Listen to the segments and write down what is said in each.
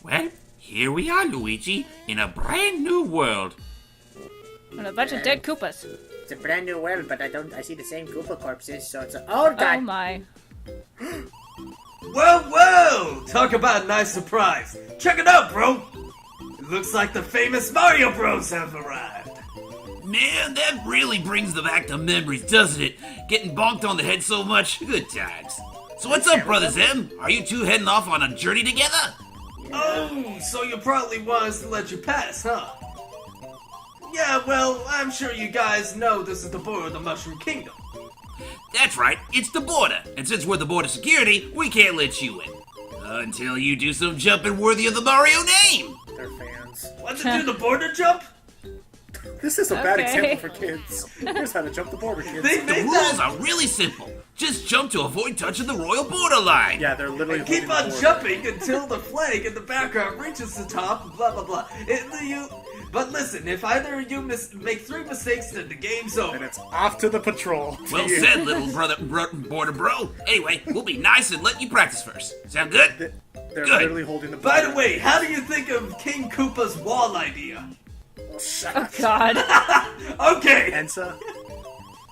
Well, here we are, Luigi, in a brand new world. And a bunch of dead Koopas. It's a brand new world, but I see the same Koopa corpses, so it's oh god. Oh my. Whoa! Talk about a nice surprise. Check it out, bro. It looks like the famous Mario Bros have arrived. Man, that really brings back the memories, doesn't it? Getting bonked on the head so much. Good times. So what's up, Brother Zim? Are you two heading off on a journey together? Oh, so you probably want us to let you pass, huh? Yeah, well, I'm sure you guys know this is the border of the Mushroom Kingdom. That's right, it's the border. And since we're the border security, we can't let you in. Until you do some jumping worthy of the Mario name. They're fans. Let's do the border jump? This is a bad Okay. example for kids. Here's how to jump the border, kids. They The made rules that. are really simple. Just jump to avoid touching the royal borderline. Yeah, they're literally And keep holding on the border. jumping until the flag in the background reaches the top, blah blah blah. But listen, if either of you make 3 mistakes, then the game's And over. it's off to the patrol. Well said, little border bro. Anyway, we'll be nice and let you practice first. Sound good? They're Good. literally holding the By border. the way, how do you think of King Koopa's wall idea? Oh god. Okay. Ensa.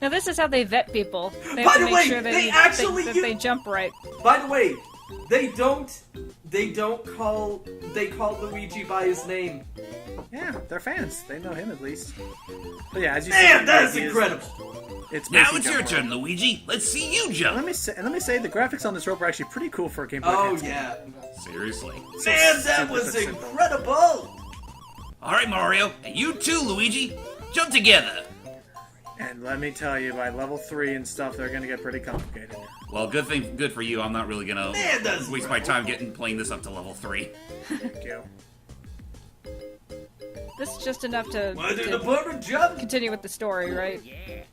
Now this is how they vet people. They By have to the make way, sure that they actually that use- they jump right. By the way, they don't call Luigi by his name. Yeah, they're fans. They know him at least. But yeah, as you Man, see, that is he incredible. It's Now basically it's your jump turn, rope. Luigi. Let's see you And jump. let me say, the graphics on this rope are actually pretty cool for a Game Boy Oh Advance game. yeah. Seriously. Man, that Super was simple. incredible. All right, Mario, and you too, Luigi. Jump together. And let me tell you, by level 3 and stuff, they're gonna get pretty complicated. Well, good for you. I'm not really gonna Man, that's waste my time playing this up to level 3. Thank you. This is just enough to, Wanna do the border jump? continue with the story, right?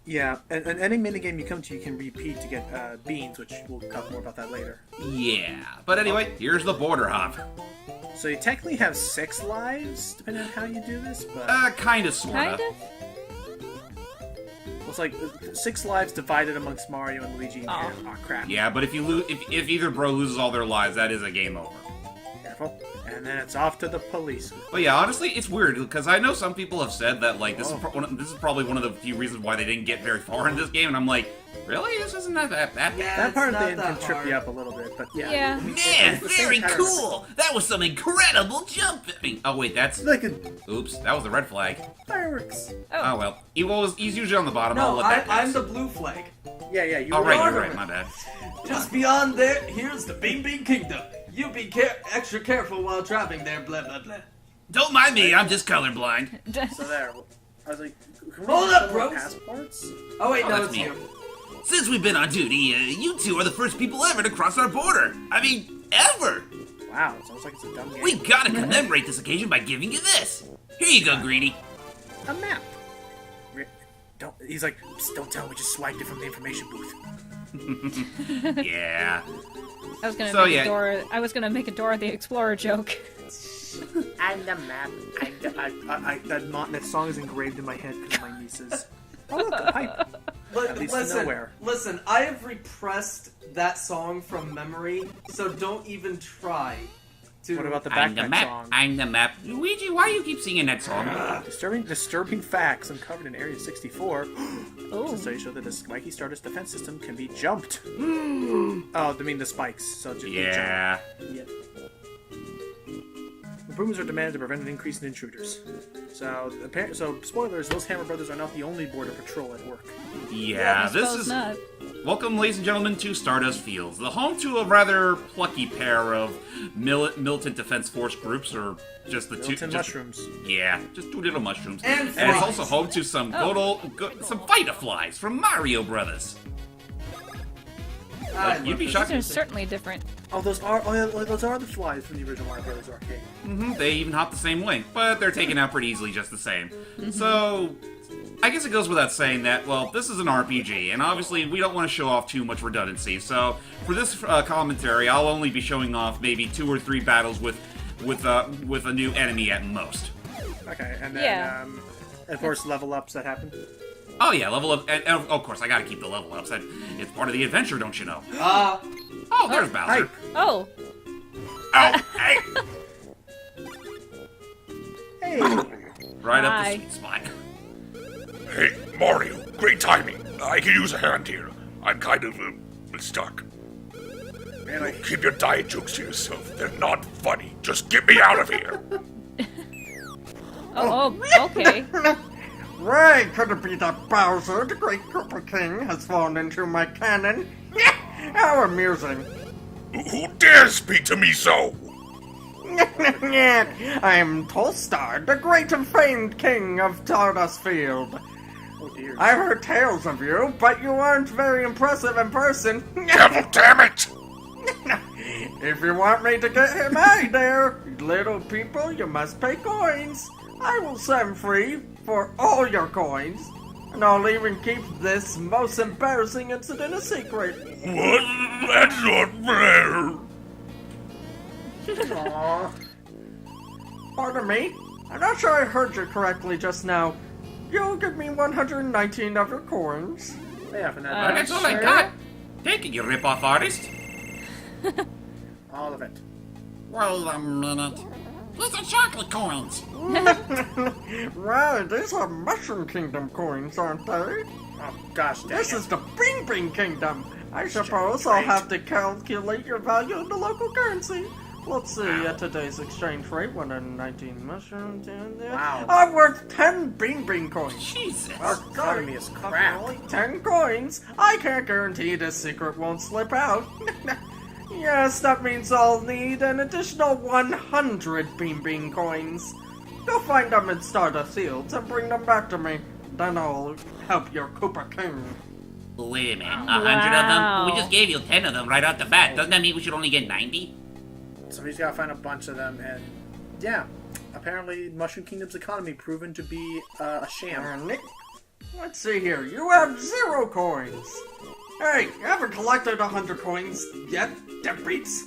Yeah, and any minigame you come to, you can repeat to get beans, which we'll talk more about that later. Yeah, but anyway, here's the border hop. So you technically have 6 lives, depending on how you do this, but Kinda, sorta. Kind of? it's like 6 lives divided amongst Mario and Luigi and Oh. him. Aw, crap. Yeah, but if either bro loses all their lives, that is a game over. Careful. And then it's off to the police. But yeah, honestly, it's weird because I know some people have said that like this is probably one of the few reasons why they didn't get very far in this game, and I'm like, really? This isn't that bad. Yeah, That it's part not can that trip hard. you up a little bit, but yeah. Yeah. Man, It's the same very pattern. cool. That was some incredible jumping. Oh wait, that's Like a oops, that was the red flag. fireworks. Oh well, he's usually on the bottom. I'll No, let that pass. I'm the blue flag. Yeah, you Oh were right, right. you're right. My bad. Just beyond there, here's the Bean Bean Kingdom. You be extra careful while traveling there, blah blah blah. Don't mind me. I'm just colorblind. So there. I was like, can we Hold just up, show our bros. passports? Oh wait, Oh, no, that's it's me. you. Since we've been on duty, you two are the first people ever to cross our border. I mean, ever. Wow, it sounds like it's a dumb game. We gotta commemorate this occasion by giving you this. Here you go, Greedy. A map. Don't. He's like, "Psst, don't tell me. Just swiped it from the information booth. Yeah. I was gonna So, make yeah. a Dora. I was gonna make a Dora the Explorer joke. I'm the map. That song is engraved in my head because of my nieces. Oh, look, a pipe. That leads to nowhere. Listen, I have repressed that song from memory, so don't even try to. What about the I'm the backpack map. song? I'm the map. Luigi, why do you keep singing that song? Disturbing facts uncovered in Area 64. Oh. So you show that the spiky Stardust defense system can be jumped. Oh, I mean the spikes. So just Yeah. Yep. Improvements are demanded to prevent an increase in intruders. So spoilers, those Hammer Brothers are not the only border patrol at work. Yeah, I this suppose is... not. Welcome, ladies and gentlemen, to Stardust Fields, the home to a rather plucky pair of militant defense force groups, or just the Milton two... mushrooms. Yeah, just 2 little mushrooms. And it's flies. also home to some some Vita-Flies from Mario Brothers. You'd be shocked. These are certainly different. Oh, those are the flies from the original Mario Brothers arcade. They even hop the same way, but they're taken out pretty easily just the same. So, I guess it goes without saying that, well, this is an RPG, and obviously we don't want to show off too much redundancy, so for this commentary, I'll only be showing off maybe 2 or 3 battles with a new enemy at most. Okay, and then Yeah. of course level ups that happen. Oh yeah, level up, and of course I gotta keep the level ups, it's part of the adventure, don't you know? Uh, Oh, there's Bowser. Hype. Oh. Oh, hey! Right up Hi. the sweet spot. Hey, Mario, great timing. I can use a hand here. I'm kind of stuck. Really? Keep your diet jokes to yourself. They're not funny. Just get me out of here. Oh, okay. Ray, could it be that Bowser, the great Koopa King, has fallen into my cannon? How amusing. Who dares speak to me so? I am Tolstar, the great and famed king of Stardust Field. Oh dear. I heard tales of you, but you aren't very impressive in person. Devil, damn it! If you want me to get him out of there, little people, you must pay coins. I will set him free for all your coins. And I'll even keep this most embarrassing incident a secret. What? That's not fair. Aww. Pardon me? I'm not sure I heard you correctly just now. You'll give me 119 of your coins. Yeah, for Uh, that. That's all I sure. got. Take it, you rip-off artist. All of it. Wait a minute. These are chocolate coins. Right, these are Mushroom Kingdom coins, aren't they? Oh gosh, dang This it. is the Bing Bing Kingdom. I suppose I'll have to calculate your value in the local currency. Let's see, at today's exchange rate, 119 mushrooms. Wow. I'm worth 10 Bing Bing coins. Jesus. Economy is crap. Only 10 coins. I can't guarantee this secret won't slip out. Yes, that means I'll need an additional 100 Bean Bean coins. Go find them in Stardust Fields and bring them back to me. Then I'll help your Koopa King. Wait a minute. 100 of them? Wow. We just gave you 10 of them right off the bat. Doesn't that mean we should only get 90? So we just gotta find a bunch of them, and yeah, apparently Mushroom Kingdom's economy proven to be a sham. Nick, let's see here. You have 0 coins. Hey, you haven't collected 100 coins yet, deadbeats?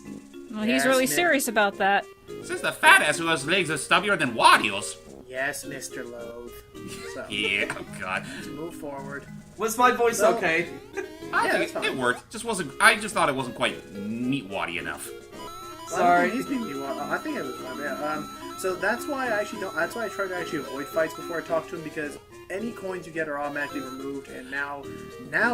Well, he's Yes, really Nick. serious about that. This is the fat ass who has legs that's stubbier than Wario's. Yes, Mr. Loathe. So, Yeah, oh god. move forward. Was my voice No. okay? I Yeah, think that's fine. it worked. Just wasn't. I just thought it wasn't quite meat-waddy enough. Sorry. He's being I think it was fun. Yeah. So that's why I actually don't. That's why I try to actually avoid fights before I talk to him, because any coins you get are automatically removed, and now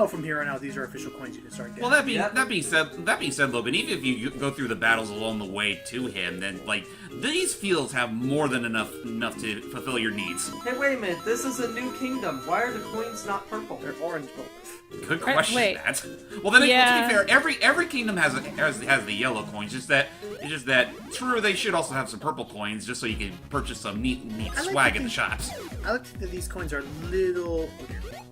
from here on out, these are official coins you can start getting. Well, that being said, Logan, even if you go through the battles along the way to him, then like these fields have more than enough to fulfill your needs. Hey, wait a minute. This is a new kingdom. Why are the coins not purple? They're orange both. Good question. wait. That. Well, then Yeah. to be fair, every kingdom has the yellow coins. It's just that true. They should also have some purple coins, just so you can purchase some neat I like swag to at the think- shops. I like to think that these coins are little.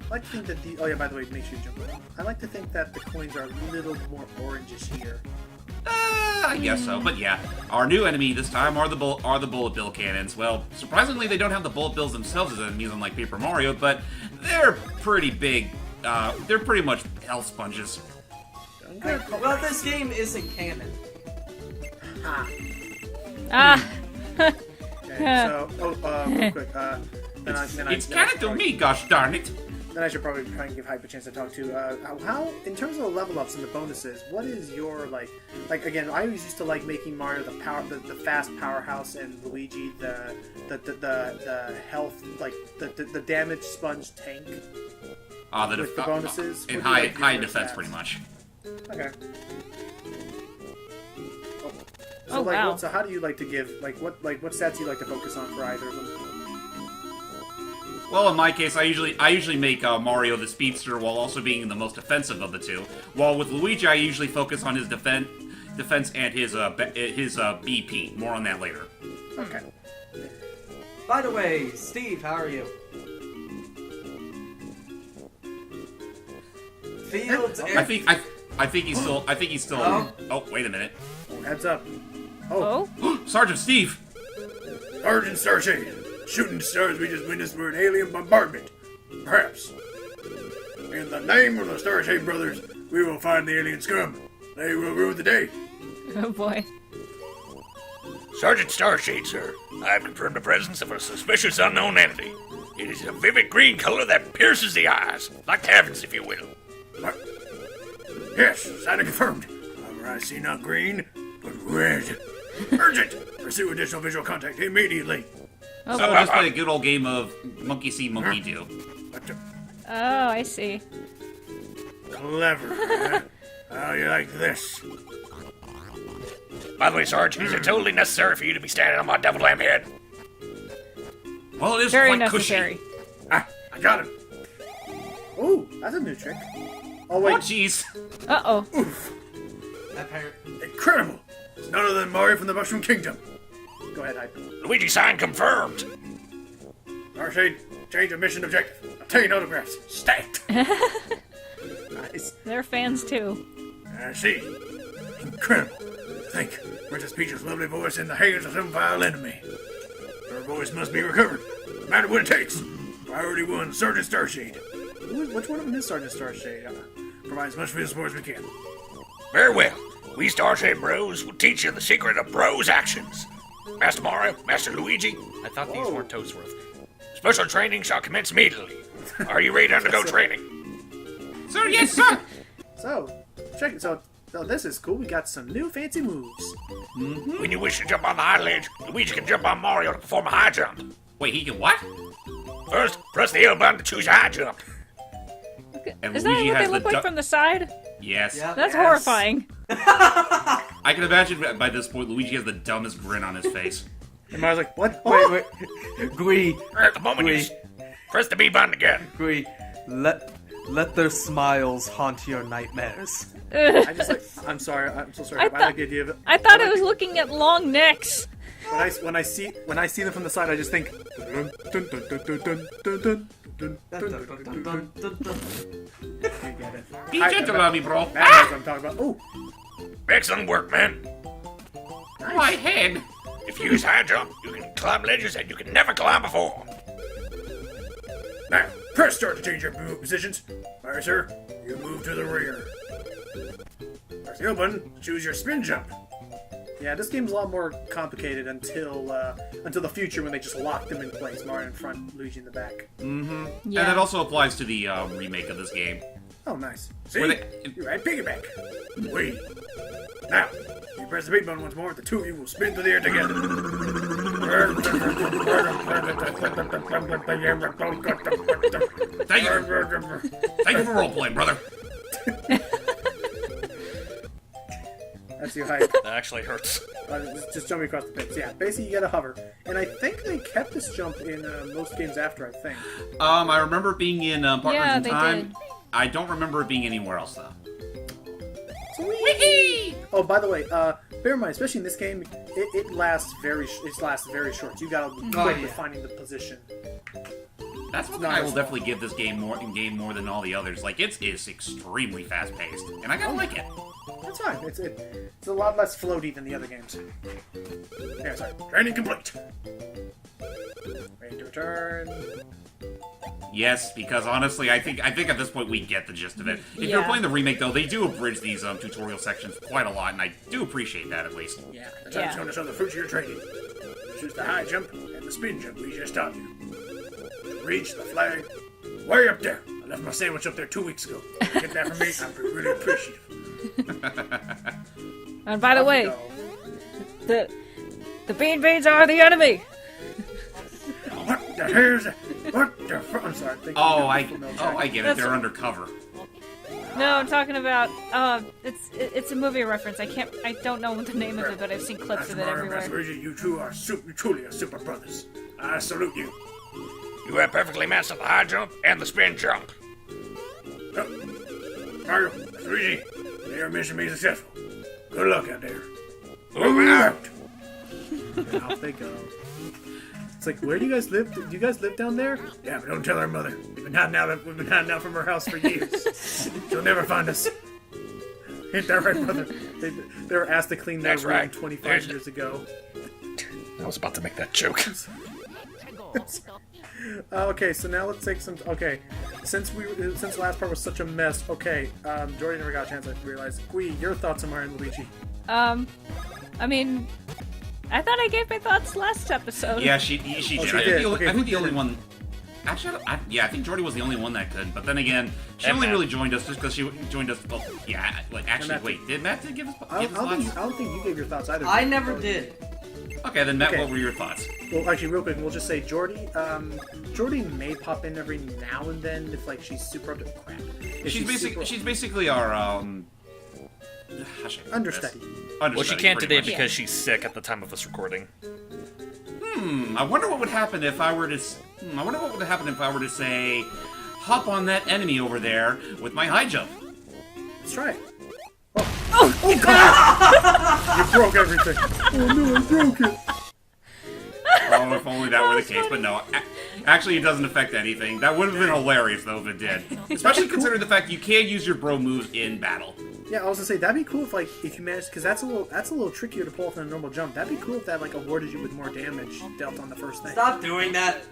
I like to think that the. Oh yeah, by the way, make sure you jump around. I like to think that the coins are a little more orangish here. I guess so, but yeah, our new enemy this time are the bullet bill cannons. Well, surprisingly, they don't have the bullet bills themselves as enemies, unlike Paper Mario, but they're pretty big. They're pretty much health sponges. Well, this game isn't canon. Ah! Okay, so real quick. It's canon to me, gosh darn it! Then I should probably try and give Hype a chance to talk to. How, in terms of the level ups and the bonuses, what is your like again? I always used to like making Mario the fast powerhouse, and Luigi the health, like the damage sponge tank. With the bonuses, in what do you like high your defense, stats? pretty much. Okay. Oh, wow. So how do you like to give what stats do you like to focus on for either of them? Well, in my case, I usually make Mario the speedster while also being the most offensive of the two. While with Luigi, I usually focus on his defense and his BP. More on that later. Okay. By the way, Steve, how are you? Fields. I think he's still. Oh. Oh, wait a minute, Heads up. Oh? Sergeant Steve. Sergeant Starshade, shooting stars we just witnessed for an alien bombardment. Perhaps. In the name of the Starshade brothers, we will find the alien scum. They will rule the day. Oh boy. Sergeant Starshade, sir, I've confirmed the presence of a suspicious unknown entity. It is a vivid green color that pierces the eyes, like the heavens, if you will. What? Yes, signing confirmed. However, I see not green, but red. Urgent! Pursue additional visual contact immediately. Oh, So boy. just play a good old game of monkey see, monkey do. Oh, I see. Clever. Huh? How you like this? By the way, Sarge, is it totally necessary for you to be standing on my devil lamb head? Well, it is Very quite necessary. cushy. Ah, I got him. Ooh, that's a new trick. Oh Oh, wait, jeez. Uh-oh. Incredible. It's none other than Mario from the Mushroom Kingdom. go ahead, Hype. Luigi sign confirmed. Starshade, change of mission objective. Obtain autographs. Stat. Nice. They're fans, too. I see. Incredible. Think, Princess Peach's lovely voice in the hands of some vile enemy. Her voice must be recovered, no matter what it takes. Priority 1, Sergeant Starshade. Which one of them is Sergeant Starshade? Provide as much for support as we can. Very well. We Starshade Bros will teach you the secret of Bros actions. Master Mario, Master Luigi, I thought these weren't Toadsworth. Special training shall commence immediately. Are you ready to undergo training? Sir, yes, sir. So, check it. So this is cool. We got some new fancy moves. When you wish to jump on the high ledge, Luigi can jump on Mario to perform a high jump. Wait, he can what? First, press the L button to choose a high jump. And Is that Luigi what has they look the like from the side? Yes. Yeah. That's Yes. horrifying. I can imagine by this point Luigi has the dumbest grin on his face. And Mario's like, what? Wait. Gui, At the moment you press the B button again. Gui, let their smiles haunt your nightmares. I just like. I'm sorry. I'm so sorry. I like the idea of it. I thought it was looking at long necks. When I see them from the side, I just think. Dun, dun, dun, dun, dun, dun, dun, dun, dun, dun, dun, dun, dun. You get it. Be gentle on me, bro. That's what I'm talking about. Oh, Excellent work, man. My head. If you use high jump, you can climb ledges that you can never climb before. Now, press start to change your move positions. Fire, sir, you move to the rear. Press the L button, choose your spin jump. yeah. This game's a lot more complicated until the future when they just lock them in place. Mario in front, Luigi in the back. Yeah. And that also applies to the remake of this game. Oh, nice. See? Where they- You're right, piggyback. Wait. Now, you press the B button once more, the two of you will spin through the air together. Thank you. Thank you for roleplaying, brother. That's your hype. That actually hurts. Just jumping across the pits. Yeah, basically you gotta hover. And I think they kept this jump in most games after, I think. I remember it being in Partners Yeah, in they Time. did. I don't remember it being anywhere else, though. Whee! Oh, by the way, bear in mind, especially in this game, it lasts very short. You gotta be quick with finding the position. That's one thing I will definitely give this game more than all the others. Like, it's extremely fast-paced, and I kinda like it. That's fine. It's a lot less floaty than the other games. Yeah, sorry. Training complete. Ready to return. Yes, because honestly, I think at this point we get the gist of it. If you're Yeah. playing the remake, though, they do abridge these tutorial sections quite a lot, and I do appreciate that at least. Yeah, the time's Yeah. going to show the fruits of your training. Choose the high jump and the spin jump we just taught you. To reach the flag, way up there. I left my sandwich up there 2 weeks ago. Get that from me, I'd be really appreciative. And by the way, Go. the bean beans are the enemy. What the hell's that? What the I'm sorry. Thank you. Oh, I Military. get it. That's- They're undercover. No, I'm talking about it's a movie reference. I don't know what the name of it, but I've seen clips Master of it Mario, Master everywhere. Luigi, you two are truly a super brothers. I salute you. You have perfectly mastered the high jump and the spin jump. Mario, Master Luigi, may your mission be successful. Good luck out there. Moving out. And off they go. It's like, where do you guys live? Do you guys live down there? Yeah, but don't tell our mother. We've been hiding out from her house for years. She'll never find us. Ain't that right, brother? They were asked to clean their That's room right. 25 years ago. I was about to make that joke. Okay, so now let's take some. Okay, since the last part was such a mess. Okay, Jordy never got a chance to realize. Gui, your thoughts on Mario and Luigi? I mean, I thought I gave my thoughts last episode. Yeah, she did. she I did. think Okay, I who think the only didn't? one. Actually, I think Jordy was the only one that could. But then again, she only really joined us just because she joined us. Well, yeah, like actually, Matt wait, did Matt give his I thoughts? don't think you gave your thoughts either. I never did. Okay, then Matt, Okay. what were your thoughts? Well, actually, real quick, we'll just say Jordy. Jordy may pop in every now and then if like she's super up to crap. If She's basically our understudy. Well, she can't pretty today much. because she's sick at the time of us recording. I wonder what would happen if I were to. I wonder what would happen if I were to say, hop on that enemy over there with my high jump. Let's try it. Oh God! You broke everything. Oh no, I broke it. Oh, if only that were the case, but no. Actually, it doesn't affect anything. That would have been hilarious, though, if it did. Especially considering the fact you can use your bro moves in battle. Yeah, I was gonna say that'd be cool if you managed, because that's a little trickier to pull off than a normal jump. That'd be cool if that like awarded you with more damage dealt on the first thing. Stop doing that.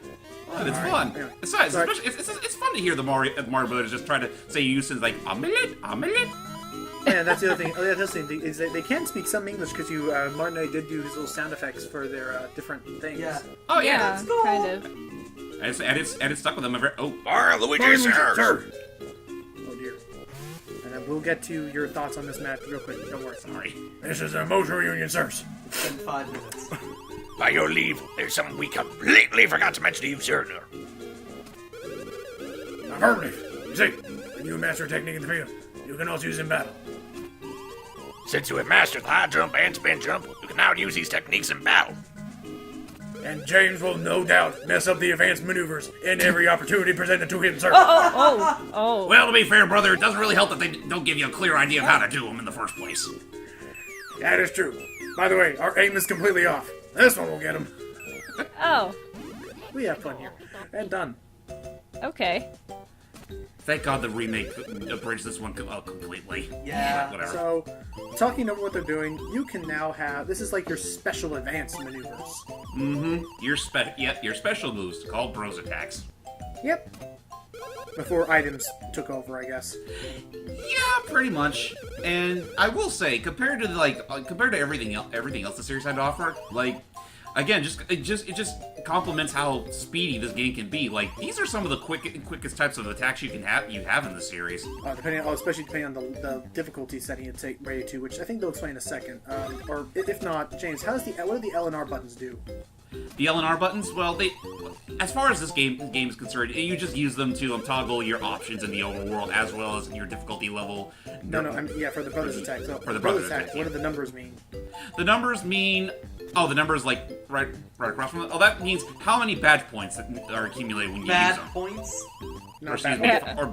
But it's fun. Anyway. Besides, Sorry. it's fun to hear the Mario Brothers just try to say uses like omelette, omelette. Yeah, that's the other thing. Oh, yeah, that's the thing is that they can speak some English because Martin and I did do his little sound effects for their different things. Yeah. Oh yeah, kind of. and it's stuck with them. Mario, Luigi, sir. Oh dear. And then we'll get to your thoughts on this match real quick. Don't worry. Sorry. This is a motor reunion, sirs. It's been 5 minutes. By your leave, there's something we completely forgot to mention to you, sir. Affirmative. You see, when you master a technique in the field, you can also use it in battle. Since you have mastered the high jump and spin jump, you can now use these techniques in battle. And James will no doubt mess up the advanced maneuvers in every opportunity presented to him, sir. Oh. Well, to be fair, brother, it doesn't really help that they don't give you a clear idea of how to do them in the first place. That is true. By the way, our aim is completely off. This one will get him. Oh. We have fun here. And done. Okay. Thank God the remake abridged this one completely. Yeah. Whatever. So, talking over what they're doing, you can now have this is like your special advanced maneuvers. Your special moves called bros attacks. Yep. Before items took over, I guess. Yeah, pretty much. And I will say, compared to everything else the series had to offer, like, again, it just complements how speedy this game can be. Like, these are some of the quickest types of attacks you have in the series. Especially depending on the difficulty setting you take ready to, which I think they'll explain in a second. Or if not, James, what do the L and R buttons do? The L and R buttons, well, as far as this game is concerned, you just use them to toggle your options in the overworld as well as in your difficulty level. For the brothers attack. So For the brothers attack, what do the numbers mean? The numbers mean... Oh, the numbers, like, right across from it? Oh, that means how many badge points that are accumulated when you Bad use them. points?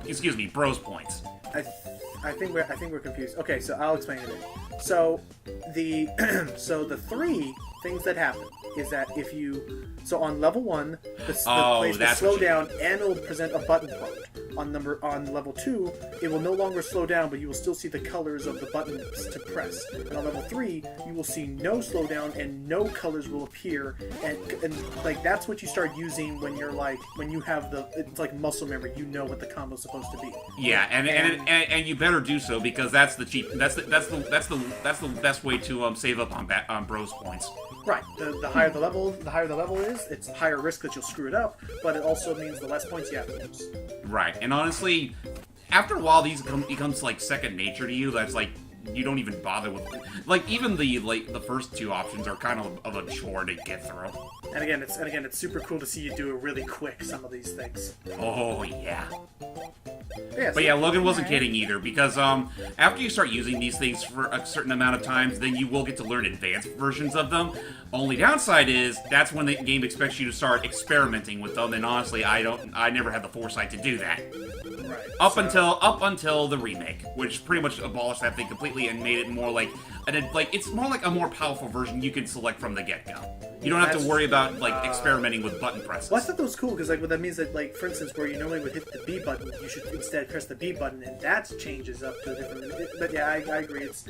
Excuse me, bros points. I think we're confused. Okay, so I'll explain it. So the three things that happen is that on level 1, the place will slow down and it will present a button prompt. On level 2, it will no longer slow down, but you will still see the colors of the buttons to press. And on level 3, you will see no slowdown and no colors will appear. And like that's what you start using when you have it's like muscle memory. You know what the combo's supposed to be. Yeah, and you better do so because that's the best way to save up on bros points. Right. The higher the level is, it's higher risk that you'll screw it up, but it also means the less points you have to use. Right, and honestly, after a while, these becomes like second nature to you. That's like you don't even bother with. Like even the first two options are kind of a chore to get through. And again, it's super cool to see you do it really quick. Some of these things. Oh yeah. But yeah, Logan wasn't kidding either, because after you start using these things for a certain amount of times, then you will get to learn advanced versions of them. Only downside is that's when the game expects you to start experimenting with them, and honestly, I never had the foresight to do that. Right. Up until the remake, which pretty much abolished that thing completely and made it more like it's more like a more powerful version you can select from the get-go. You don't have to worry about experimenting with button presses. Well, I thought that was cool because what that means that for instance, where you normally would hit the B button, you should instead press the B button, and that changes up to a different. But yeah, I agree. It's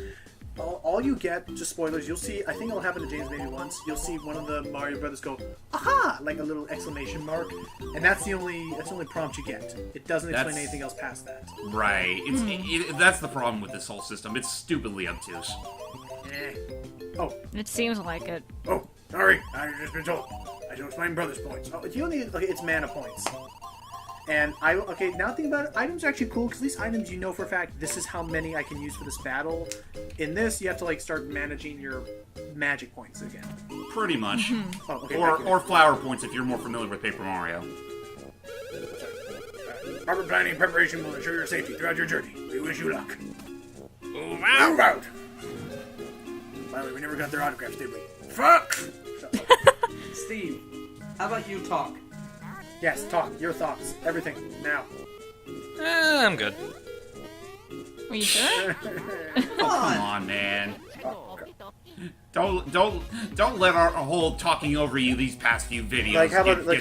all you get. Just spoilers. You'll see. I think it'll happen to James maybe once. You'll see one of the Mario Brothers go, "Aha!" like a little exclamation mark, and that's the only prompt you get. It doesn't explain anything else past that. Right. That's the problem with this whole system. It's stupidly obtuse. Oh. It seems like it. Oh, sorry, I've just been told. I don't find brothers points. Oh, you only it's mana points. And now think about it, items are actually cool because these items you know for a fact this is how many I can use for this battle. In this, you have to start managing your magic points again. Pretty much. Oh, okay, or thank you. or flower points if you're more familiar with Paper Mario. Proper planning and preparation will ensure your safety throughout your journey. We wish you luck. Move Move out! out! By the way, we never got their autographs, did we? Fuck! Steve, how about you talk? Yes, talk. Your thoughts. Everything. Now. I'm good. Are you sure? Come on, man. Don't let our whole talking over you these past few videos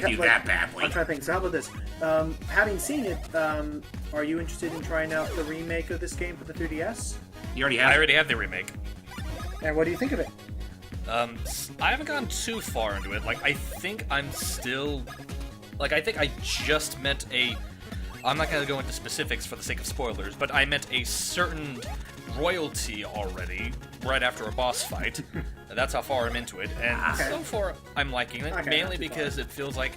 get you that badly. I'm trying to think. So how about this? Having seen it, are you interested in trying out the remake of this game for the 3DS? You already I have. already have the remake. And what do you think of it? I haven't gone too far into it. Like, I think I'm still... Like, I think I just meant a... I'm not going to go into specifics for the sake of spoilers, but I meant a certain royalty already right after a boss fight. That's how far I'm into it, and so far I'm liking it, Okay, mainly not too because it feels like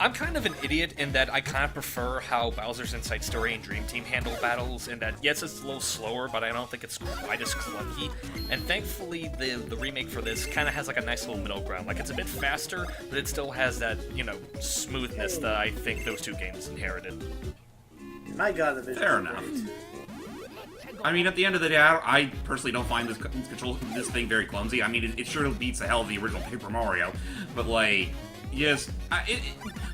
I'm kind of an idiot in that I kind of prefer how Bowser's Inside Story and Dream Team handle battles, in that, yes, it's a little slower, but I don't think it's quite as clunky, and thankfully the remake for this kind of has like a nice little middle ground. Like, it's a bit faster, but it still has that, you know, smoothness that I think those two games inherited. My God, the visual. Fair enough. I mean, at the end of the day, I personally don't find this thing very clumsy. I mean, it sure beats the hell of the original Paper Mario, but like, yes,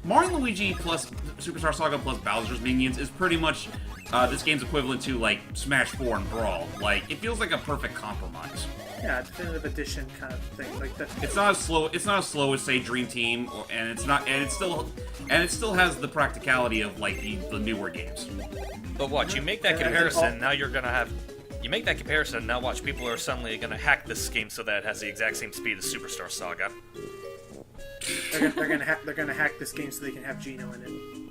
Mario and Luigi plus Superstar Saga plus Bowser's Minions is pretty much this game's equivalent to like Smash 4 and Brawl. Like, it feels like a perfect compromise. Yeah, definitive edition kind of thing. Like the. It's not as slow. It's not as slow as say Dream Team, and it still has the practicality of like the newer games. But watch, you make that comparison, now you're gonna have... You make that comparison, now watch, people are suddenly gonna hack this game so that it has the exact same speed as Superstar Saga. They're gonna hack this game so they can have Geno in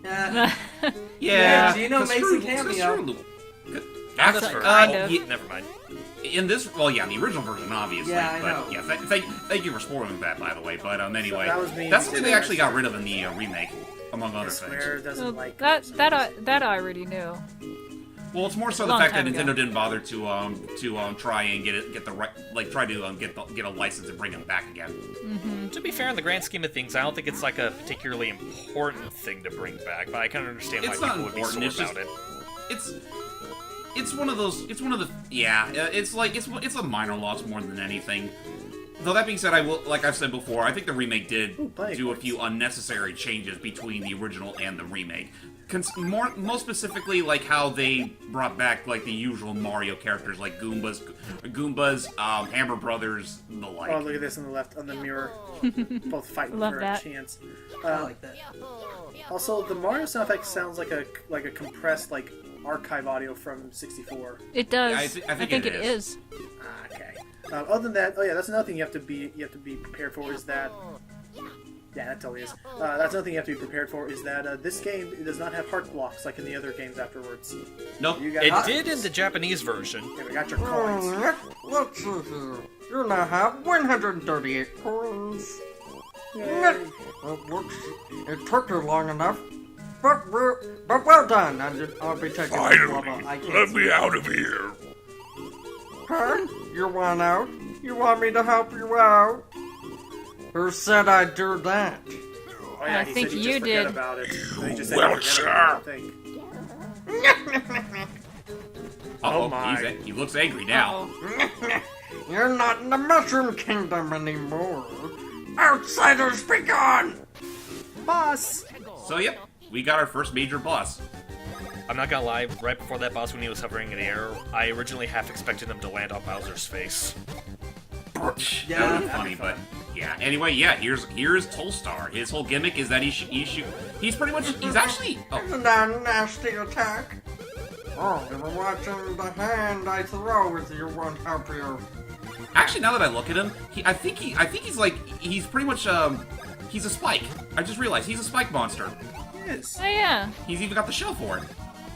it. Yeah, Geno makes a cameo. Not this version. kind of. Never mind. In this, well, yeah, in the original version, obviously. Yeah, I but know. yeah, thank you for spoiling that, by the way. But anyway, that was me that's something they too. actually got rid of in the remake, among I other swear things. doesn't like that I already knew. Well, it's more so the Long fact that time Nintendo ago. didn't bother to try and get the right, like try to get a license and bring them back again. To be fair, in the grand scheme of things, I don't think it's like a particularly important thing to bring back, but I kind of understand why It's not people would be sore important, it's about just- it. It's one of those. It's one of the. Yeah, it's like it's a minor loss more than anything. Though that being said, I will, like I've said before, I think the remake did do a few unnecessary changes between the original and the remake. Most specifically, like how they brought back like the usual Mario characters, like Goombas, Hammer Brothers, the like. Oh, look at this on the left, on the mirror. Both fighting Love for that. a chance. I like that. Also, the Mario sound effect sounds like a compressed like archive audio from 64. It does. Yeah, I think it it is. Okay. Other than that, oh yeah, that's another thing you have to be prepared for is that. Yeah, that totally is. That's another thing you have to be prepared for is that this game does not have heart blocks like in the other games afterwards. Nope. You got It did in the Japanese version. Yeah, we got your coins. Let's see here. You now have 138 coins. Yay. Whoops. It took you long enough. But well done. I'll be taking a Finally, level. I can't let see. me out of here. Huh? You want out? You want me to help you out? Who said I'd do that? Oh, yeah, I he think said he'd you just forget did. about it. So he just said Well, he'd forget about it, I think. Oh my. he looks angry now. Uh-oh. You're not in the Mushroom Kingdom anymore. Outsiders, be gone! Boss! So yep, we got our first major boss. I'm not gonna lie, right before that boss when he was hovering in the air, I originally half expected him to land on Bowser's face. That would be funny, but yeah. Anyway, yeah. Here's Tolstar. His whole gimmick is that he's actually. Oh, Isn't that a nasty attack? Oh, you were watching the hand I throw with you won't help you. actually, now that I look at him, I think he's pretty much he's a spike. I just realized he's a spike monster. Yes. Oh yeah. He's even got the shell for it.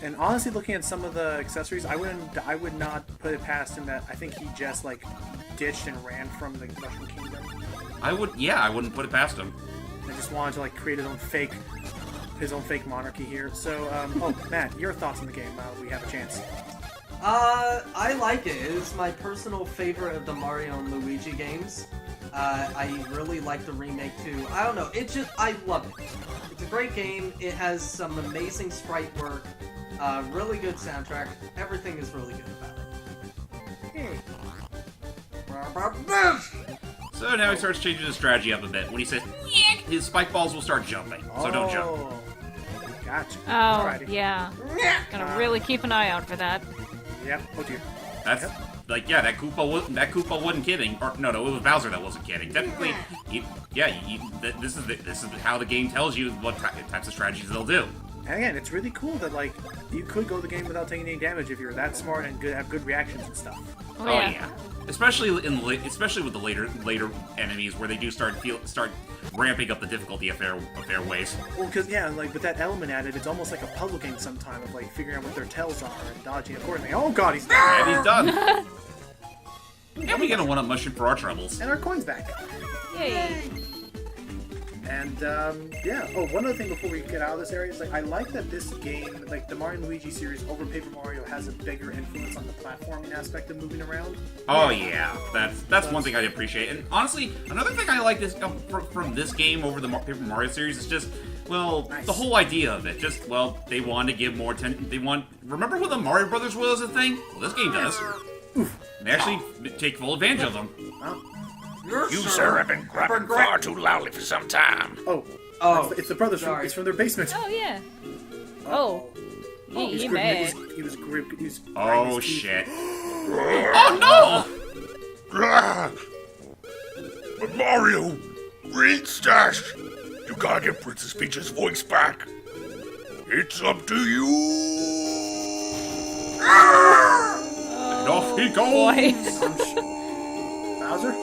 And honestly, looking at some of the accessories, I would not put it past him that I think he just like ditched and ran from the Mushroom Kingdom. I wouldn't put it past him. And just wanted to like create his own fake monarchy here. So, oh Matt, your thoughts on the game? We have a chance. I like it. It's my personal favorite of the Mario and Luigi games. I really like the remake too. I don't know, I love it. It's a great game. It has some amazing sprite work, really good soundtrack. Everything is really good about it. What about this? So now he starts changing his strategy up a bit. When he says, "Yeek," his spike balls will start jumping. So don't jump. Oh, gotcha. Oh, Alrighty. yeah. Gonna really keep an eye out for that. Yep. Oh dear. That's like, yeah, that Koopa wasn't kidding. Or no, it was Bowser that wasn't kidding. Technically, this is how the game tells you what types of strategies they'll do. And again, it's really cool that like you could go the game without taking any damage if you're that smart and have good reactions and stuff. Oh, Oh yeah. yeah, especially with the later enemies where they do start ramping up the difficulty a fair ways. Well, because yeah, like with that element added, it's almost like a puzzle game sometime of like figuring out what their tells are and dodging accordingly. Oh god, he's And he's done. And we get a one-up mushroom for our troubles. and our coins back. Yay. And yeah. Oh, one other thing before we get out of this area is like I like that this game, like the Mario and Luigi series over Paper Mario, has a bigger influence on the platforming aspect of moving around. Oh yeah, that's one thing I appreciate. And honestly, another thing I like from this game over the Paper Mario series is just, well, Nice. the whole idea of it. Just, well, they wanted to give more attention. Remember when the Mario Brothers was a thing? Well, this game does. They actually take full advantage of them. Well, You, sir, have been grunting far too loudly for some time. oh, it's the brothers. sorry. It's from their basement. Oh, yeah. Oh. He's He gripping- mad. He was grinding his Oh teeth. shit. Oh Ah! But Mario, Green Stash, you gotta get Princess Peach's voice back. It's up to you. no! And off he goes. Boy. Bowser?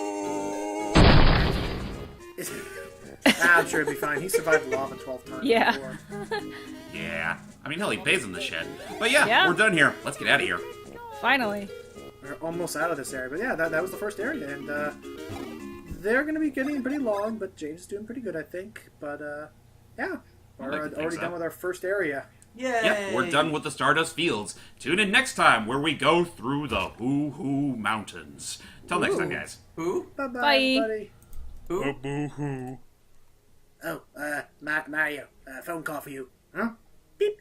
I'm sure it'll be fine. He survived lava 12 times Yeah. before. Yeah. I mean, hell, he pays in the shit. But yeah, Yeah. we're done here. Let's get out of here. Finally. We're almost out of this area. But yeah, that was the first area. And they're going to be getting pretty long, but James is doing pretty good, I think. But yeah, I'd we're like to think already so. done with our first area. Yay! Yep, we're done with the Stardust Fields. Tune in next time where we go through the Hoo-Hoo Mountains. Till next time, guys. Who? Bye-bye, Bye. buddy. Who? Boo-hoo. Oh, Mario, phone call for you. Huh? Beep.